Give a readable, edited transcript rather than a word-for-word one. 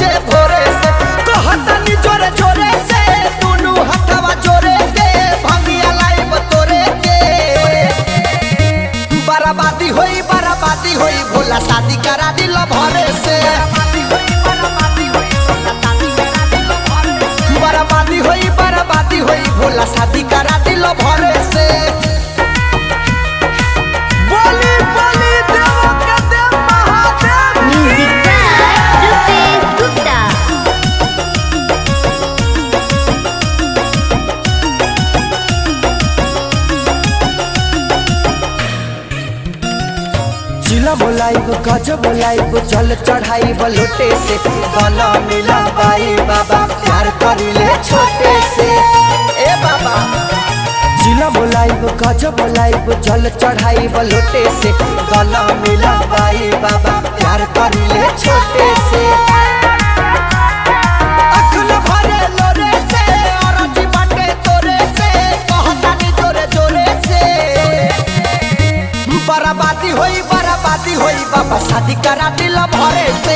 के भोरे से कहतनी जोरे जोरे से दुनू हथवा जोरे के भंगिया लाइब तोरे के बराबादी होई भोला शादी करा दिल भरे से बराबादी होई भोला शादी करा दिल भरे से बोली बोली देव के देव महादेव। Music by Rupesh Gupta. जिला बोलाइब गज बोलाइब जल चढ़ाइब लोटे से गला मिला बाई बाबा प्यार करिले छोटे से ए बाबा। जिला बोलाइब गज बोलाइब जल चढ़ाइब लोटे से गला मिला बाई बाबा प्यार करिले छोटे से अखल भरे लोरे से अरजी बाटे तोरे से कहतानी जोरे जोरे से बराबादी होई बाबा शादी करा दिल भरे से।